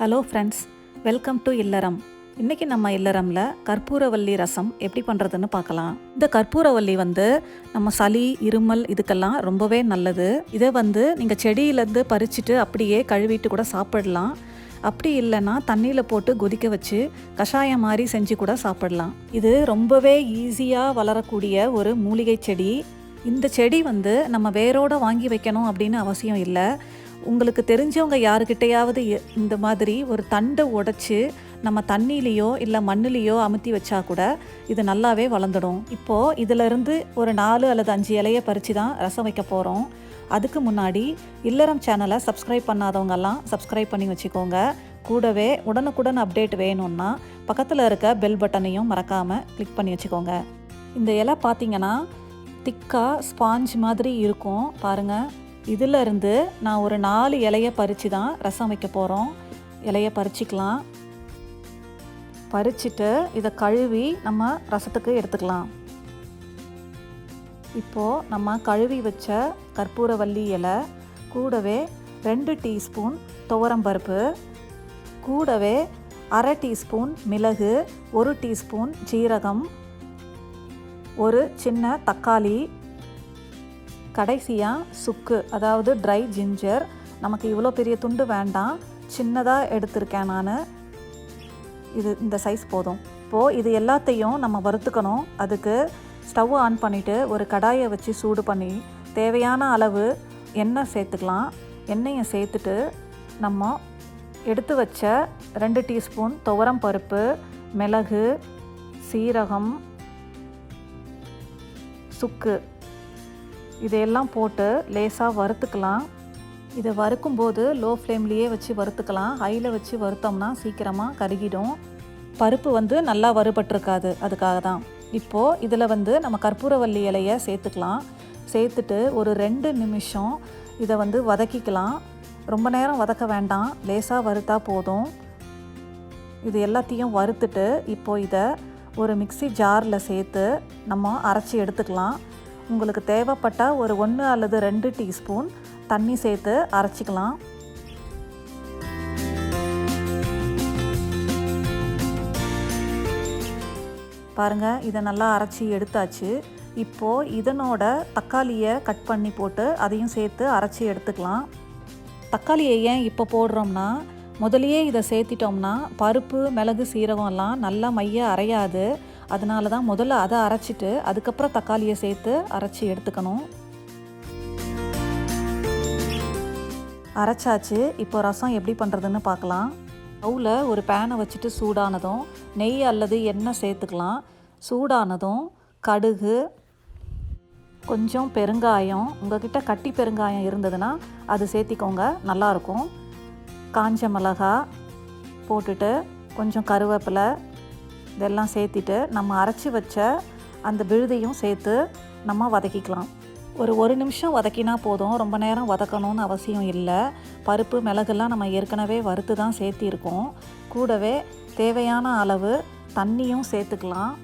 Hello friends, welcome to இல்லறம். இன்றைக்கி நம்ம இல்லறமில் கற்பூரவல்லி ரசம் எப்படி பண்ணுறதுன்னு பார்க்கலாம். இந்த கற்பூரவல்லி நம்ம சளி, இருமல் இதுக்கெல்லாம் ரொம்பவே நல்லது. இதை நீங்கள் செடியிலேருந்து பறிச்சுட்டு அப்படியே கழுவிட்டு கூட சாப்பிடலாம். அப்படி இல்லைன்னா தண்ணியில் போட்டு கொதிக்க வச்சு கஷாயம் மாதிரி செஞ்சு கூட சாப்பிடலாம். இது ரொம்பவே ஈஸியாக வளரக்கூடிய ஒரு மூலிகை செடி. இந்த செடி நம்ம வேரோட வாங்கி வைக்கணும் அப்படின்னு அவசியம் இல்லை. உங்களுக்கு தெரிஞ்சவங்க யாருக்கிட்டையாவது இந்த மாதிரி ஒரு தண்டை உடைச்சி நம்ம தண்ணியிலையோ இல்லை மண்ணிலையோ அமுத்தி வச்சா கூட இது நல்லாவே வளர்ந்துடும். இப்போது இதிலிருந்து ஒரு 4 அல்லது 5 இலையை பறித்து தான் ரசம் வைக்க போகிறோம். அதுக்கு முன்னாடி இல்லறம் சேனலை சப்ஸ்கிரைப் பண்ணாதவங்கெல்லாம் சப்ஸ்கிரைப் பண்ணி வச்சுக்கோங்க. கூடவே உடனுக்குடன் அப்டேட் வேணும்னா பக்கத்தில் இருக்க பெல் பட்டனையும் மறக்காமல் கிளிக் பண்ணி வச்சுக்கோங்க. இந்த இலை பார்த்திங்கன்னா திக்காக ஸ்பாஞ்ச் மாதிரி இருக்கும் பாருங்கள். இதிலிருந்து நான் ஒரு 4 இலையை பறித்து தான் ரசம் வைக்க போகிறோம். இலையை பறிச்சிக்கலாம். பறிச்சுட்டு இதை கழுவி நம்ம ரசத்துக்கு எடுத்துக்கலாம். இப்போது நம்ம கழுவி வச்ச கற்பூரவல்லி இலை கூடவே 2 டீஸ்பூன் துவரம்பருப்பு, கூடவே அரை டீஸ்பூன் மிளகு, 1 டீஸ்பூன் ஜீரகம், ஒரு சின்ன தக்காளி, கடைசியாக சுக்கு அதாவது ட்ரை ஜிஞ்சர். நமக்கு இவ்வளோ பெரிய துண்டு வேண்டாம், சின்னதாக எடுத்திருக்கேன் நான். இந்த சைஸ் போதும். இப்போது இது எல்லாத்தையும் நம்ம வறுத்துக்கணும். அதுக்கு ஸ்டவ் ஆன் பண்ணிவிட்டு ஒரு கடாயை வச்சு சூடு பண்ணி தேவையான அளவு எண்ணெய் சேர்த்துக்கலாம். எண்ணெயை சேர்த்துட்டு நம்ம எடுத்து வச்ச 2 டீஸ்பூன் துவரம் பருப்பு, மிளகு, சீரகம், சுக்கு இதையெல்லாம் போட்டு லேசாக வறுத்துக்கலாம். இதை வறுக்கும்போது லோ ஃப்ளேம்லேயே வச்சு வறுத்துக்கலாம். ஹையில் வச்சு வறுத்தோம்னா சீக்கிரமாக கருகிடும். பருப்பு நல்லா வறுபட்டிருக்காது, அதுக்காக தான். இப்போது இதில் நம்ம கற்பூரவல்லி இலையை சேர்த்துக்கலாம். சேர்த்துட்டு ஒரு 2 நிமிஷம் இதை வதக்கிக்கலாம். ரொம்ப நேரம் வதக்க வேண்டாம், லேசாக வறுத்தா போதும். இது எல்லாத்தையும் வறுத்துட்டு இப்போது இதை ஒரு மிக்ஸி ஜாரில் சேர்த்து நம்ம அரைச்சி எடுத்துக்கலாம். உங்களுக்கு தேவைப்பட்டால் ஒரு 1 அல்லது 2 டீஸ்பூன் தண்ணி சேர்த்து அரைச்சிக்கலாம். பாருங்கள், இதை நல்லா அரைச்சி எடுத்தாச்சு. இப்போது இதனோட தக்காளியை கட் பண்ணி போட்டு அதையும் சேர்த்து அரைச்சி எடுத்துக்கலாம். தக்காளியை ஏன் இப்போ போடுறோம்னா, முதலையே இதை சேர்த்திட்டோம்னா பருப்பு, மிளகு, சீரகம்லாம் நல்லா மைய அரையாது. அதனால தான் முதல்ல அதை அரைச்சிட்டு அதுக்கப்புறம் தக்காளியை சேர்த்து அரைச்சி எடுத்துக்கணும். அரைச்சாச்சு. இப்போ ரசம் எப்படி பண்ணுறதுன்னு பார்க்கலாம். ஸ்டவ்வில் ஒரு பேனை வச்சுட்டு சூடானதும் நெய் அல்லது எண்ணெய் சேர்த்துக்கலாம். சூடானதும் கடுகு, கொஞ்சம் பெருங்காயம், உங்கள்கிட்ட கட்டி பெருங்காயம் இருந்ததுன்னா அது சேர்த்திக்கோங்க, நல்லாயிருக்கும். காஞ்ச மிளகா போட்டுட்டு கொஞ்சம் கருவேப்பிலை இதெல்லாம் சேர்த்திட்டு நம்ம அரைச்சி வச்ச அந்த விழுதையும் சேர்த்து நம்ம வதக்கிக்கலாம். ஒரு நிமிஷம் வதக்கினா போதும், ரொம்ப நேரம் வதக்கணும்னு அவசியம் இல்லை. பருப்பு, மிளகுலாம் நம்ம ஏற்கனவே வறுத்து தான் சேர்த்திருக்கோம். கூடவே தேவையான அளவு தண்ணியும் சேர்த்துக்கலாம்.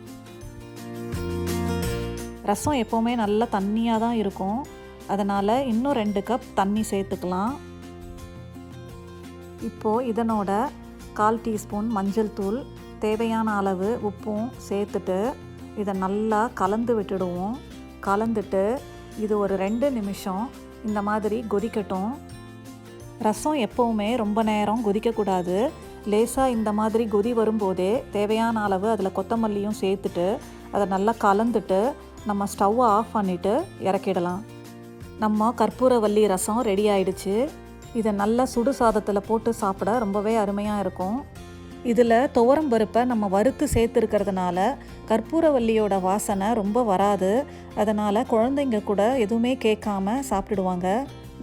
ரசம் எப்போவுமே நல்ல தண்ணியாக தான் இருக்கும், அதனால் இன்னும் 2 கப் தண்ணி சேர்த்துக்கலாம். இப்போது இதனோட 1/4 டீஸ்பூன் மஞ்சள் தூள், தேவையான அளவு உப்பும் சேர்த்துட்டு இதை நல்லா கலந்து விட்டுடுவோம். கலந்துட்டு இது ஒரு 2 நிமிஷம் இந்த மாதிரி கொதிக்கட்டும். ரசம் எப்போவுமே ரொம்ப நேரம் கொதிக்கக்கூடாது. லேசாக இந்த மாதிரி கொதி வரும்போதே தேவையான அளவு அதில் கொத்தமல்லியும் சேர்த்துட்டு அதை நல்லா கலந்துட்டு நம்ம ஸ்டவ்வை ஆஃப் பண்ணிவிட்டு இறக்கிடலாம். நம்ம கற்பூரவல்லி ரசம் ரெடி ஆயிடுச்சு. இதை நல்லா சுடு சாதத்தில் போட்டு சாப்பிட ரொம்பவே அருமையாக இருக்கும். இதில் துவரம் பருப்பை நம்ம வறுத்து சேர்த்துருக்கிறதுனால கற்பூரவல்லியோட வாசனை ரொம்ப வராது. அதனால் குழந்தைங்க கூட எதுவுமே கேட்காம சாப்பிடுவாங்க.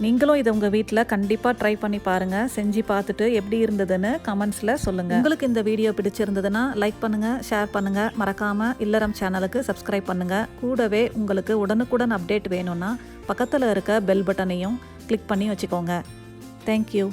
நீங்களும் இதை உங்கள் வீட்டில் கண்டிப்பாக ட்ரை பண்ணி பாருங்கள். செஞ்சு பார்த்துட்டு எப்படி இருந்ததுன்னு கமெண்ட்ஸில் சொல்லுங்கள். உங்களுக்கு இந்த வீடியோ பிடிச்சிருந்ததுன்னா லைக் பண்ணுங்கள், ஷேர் பண்ணுங்கள். மறக்காமல் இல்லறம் சேனலுக்கு சப்ஸ்கிரைப் பண்ணுங்கள். கூடவே உங்களுக்கு உடனுக்குடன் அப்டேட் வேணும்னா பக்கத்தில் இருக்க பெல் பட்டனையும் கிளிக் பண்ணி வச்சுக்கோங்க. தேங்க்யூ.